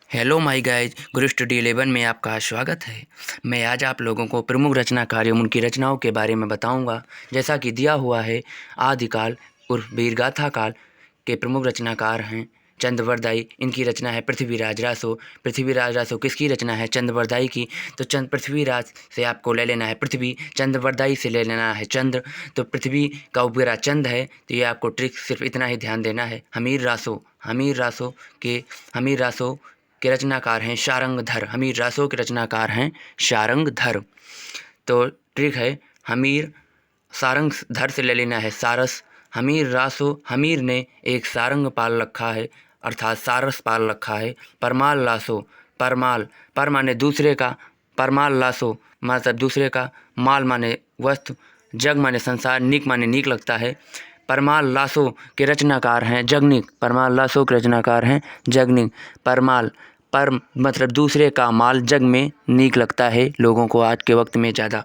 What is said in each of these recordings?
Hello my guys, Guru studio 11 में आपका स्वागत है। मैं आज आप लोगों को प्रमुख रचनाकार एवं उनकी रचनाओं के बारे में बताऊंगा। जैसा कि दिया हुआ है, आदिकाल उर्फ वीरगाथा काल के प्रमुख रचनाकार हैं चंद्रवरदाई। इनकी रचना है पृथ्वीराज रासो। पृथ्वीराज रासो किसकी रचना है? चंद्रवरदाई की। तो पृथ्वीराज से आपको ले लेना है पृथ्वी, चंद्रवरदाई से ले लेना है चंद्र। तो पृथ्वी का उपग्रह चंद है। तो ये आपको ट्रिक सिर्फ इतना ही ध्यान देना है। हमीर रासो के रचनाकार हैं शारंगधर। हमीर रासो के रचनाकार हैं शारंगधर। तो ट्रिक है, हमीर सारंगधर से ले लेना है सारस। हमीर रासो, हमीर ने एक सारंग पाल रखा है अर्थात सारस पाल रखा है। परमाल लासो, परमाल, पर माने दूसरे का, परमाल लासो मतलब दूसरे का, माल माने वस्तु, जग माने संसार, निक माने नीक लगता है। परमाल लासो के रचनाकार हैं जगनिक। परमाल लासो के रचनाकार हैं जगनिक। परमाल, पर मतलब दूसरे का माल, जग में नीक लगता है लोगों को आज के वक्त में ज़्यादा।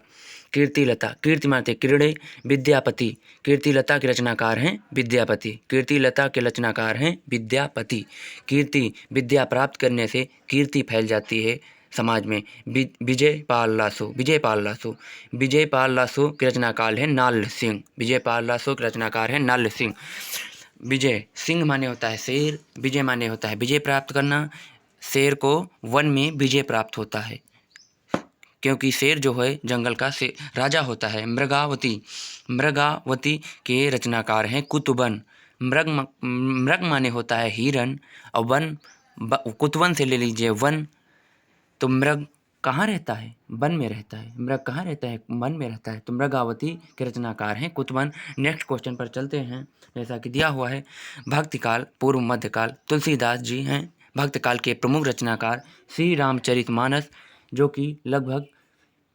कीर्तिलता, कीर्ति माते क्रीड़े, विद्यापति। कीर्तिलता के रचनाकार हैं विद्यापति। कीर्तिलता के रचनाकार हैं विद्यापति। कीर्ति, विद्या प्राप्त करने से कीर्ति फैल जाती है समाज में। Vijaypal lasso, Vijaypal lasso, Vijaypal lasso के रचनाकार है नाल सिंह। विजयपाल लासो के रचनाकार है नाल सिंह। विजय, सिंह माने होता है शेर, विजय माने होता है विजय प्राप्त करना। शेर को वन में विजय प्राप्त होता है क्योंकि शेर जो है जंगल का राजा होता है। मृगावती, मृगावती के रचनाकार हैं कुतुबन। मृग माने होता है हिरन और वन, कुतवन से ले लीजिए वन। तो मृग कहाँ रहता है? वन में रहता है। मृग कहाँ रहता है? वन में रहता है। तो मृगावती के रचनाकार हैं कुतवन। नेक्स्ट क्वेश्चन पर चलते हैं। जैसा कि दिया हुआ है, भक्तिकाल पूर्व मध्यकाल तुलसीदास जी हैं भक्तकाल के प्रमुख रचनाकार। श्री रामचरितमानस, जो कि लगभग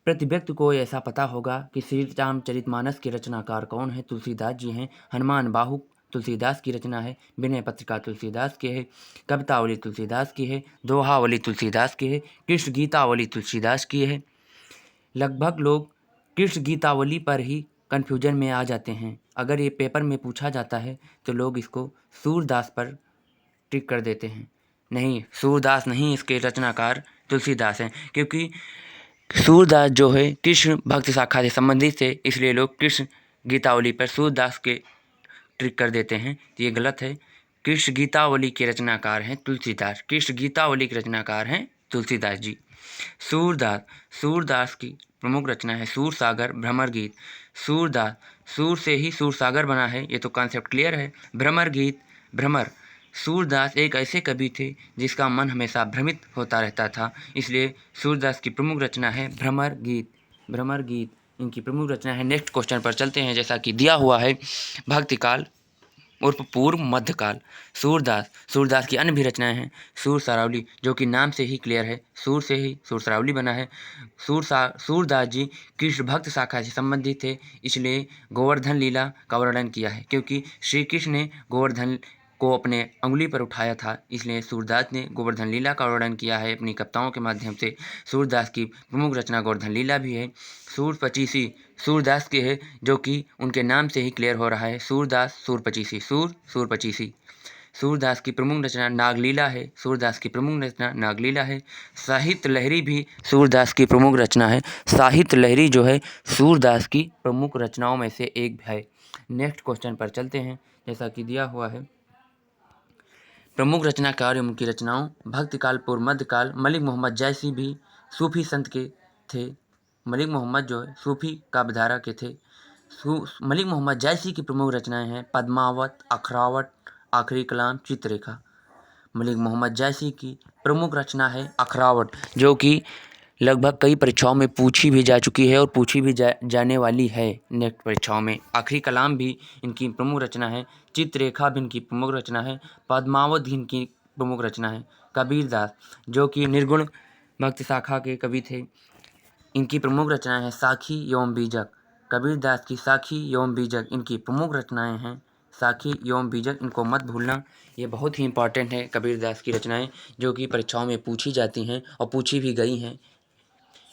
प्रति व्यक्ति को ऐसा पता होगा कि श्री रामचरितमानस के रचनाकार कौन है? तुलसीदास जी हैं। हनुमान बाहु तुलसीदास की रचना है। विनय पत्रिका तुलसीदास की है। कवितावली तुलसीदास की है। दोहावली तुलसीदास की है। कृष्ण गीतावली तुलसीदास की है। लगभग लोग कृष्ण गीतावली पर ही कन्फ्यूजन में आ जाते हैं। अगर ये पेपर में पूछा जाता है तो लोग इसको सूरदास पर टिक कर देते हैं। नहीं, सूरदास नहीं, इसके रचनाकार तुलसीदास हैं। क्योंकि सूरदास जो है कृष्ण भक्त शाखा से संबंधित है, इसलिए लोग कृष्ण गीतावली पर सूरदास के ट्रिक कर देते हैं। तो ये गलत है। कृष्ण गीतावली के रचनाकार हैं तुलसीदास। कृष्ण गीतावली के रचनाकार हैं तुलसीदास जी। सूरदास, सूरदास की प्रमुख रचना है सूर सागर भ्रमर गीत। सूरदास, सूर से ही सूर सागर बना है, ये तो कॉन्सेप्ट क्लियर है। भ्रमर गीत, भ्रमर, सूरदास एक ऐसे कवि थे जिसका मन हमेशा भ्रमित होता रहता था, इसलिए सूरदास की प्रमुख रचना है भ्रमर गीत। भ्रमर गीत इनकी प्रमुख रचना है। नेक्स्ट क्वेश्चन पर चलते हैं। जैसा कि दिया हुआ है, भक्तिकाल उर्फ पूर्व मध्यकाल सूरदास। सूरदास की अन्य भी रचनाएं हैं। सूर सरावली, जो कि नाम से ही क्लियर है, सूर से ही सूर सरावली बना है। सूरदास जी कृष्ण भक्त शाखा से संबंधित थे, इसलिए गोवर्धन लीला का वर्णन किया है। क्योंकि श्री कृष्ण ने गोवर्धन को अपने अंगुली पर उठाया था, इसलिए सूरदास ने गोवर्धन लीला का वर्णन किया है अपनी कविताओं के माध्यम से। सूरदास की प्रमुख रचना गोवर्धन लीला भी है। सूर पचीसी सूरदास के है, जो कि उनके नाम से ही क्लियर हो रहा है। सूरदास, सूर पचीसी, सूर पचीसी। सूरदास की प्रमुख रचना नागलीला है। सूरदास की प्रमुख रचना नागलीला है। साहित्य लहरी भी सूरदास की प्रमुख रचना है। साहित्य लहरी जो है सूरदास की प्रमुख रचनाओं में से एक है। नेक्स्ट क्वेश्चन पर चलते हैं। जैसा कि दिया हुआ है, प्रमुख रचनाकार एवं उनकी रचनाओं। भक्तिकाल पूर्व मध्यकाल, मलिक मोहम्मद जैसी भी सूफी संत के थे। मलिक मोहम्मद जो है सूफी काव्यधारा के थे। मलिक मोहम्मद जैसी की प्रमुख रचनाएं हैं पद्मावत, अखरावट, आखिरी कलाम, चित्ररेखा। मलिक मोहम्मद जैसी की प्रमुख रचना है अखरावट, जो कि लगभग कई परीक्षाओं में पूछी भी जा चुकी है और पूछी भी जाने वाली है नेक्स्ट परीक्षाओं में। आखिरी कलाम भी इनकी प्रमुख रचना है। चित्ररेखा भी इनकी प्रमुख रचना है। पद्मावत भी इनकी प्रमुख रचना है। कबीरदास, जो कि निर्गुण भक्त शाखा के कवि थे, इनकी प्रमुख रचनाएं हैं साखी एवं बीजक। कबीरदास की साखी एवं बीजक इनकी प्रमुख रचनाएं हैं। साखी एवं बीजक, इनको मत भूलना, ये बहुत ही इंपॉर्टेंट है कबीरदास की रचनाएं, जो कि परीक्षाओं में पूछी जाती हैं और पूछी भी गई हैं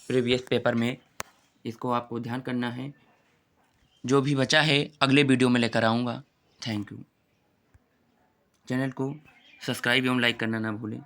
प्रीवियस पेपर में। इसको आपको ध्यान करना है। जो भी बचा है अगले वीडियो में लेकर आऊँगा। Thank you. चैनल को सब्सक्राइब एवं लाइक करना ना भूलें।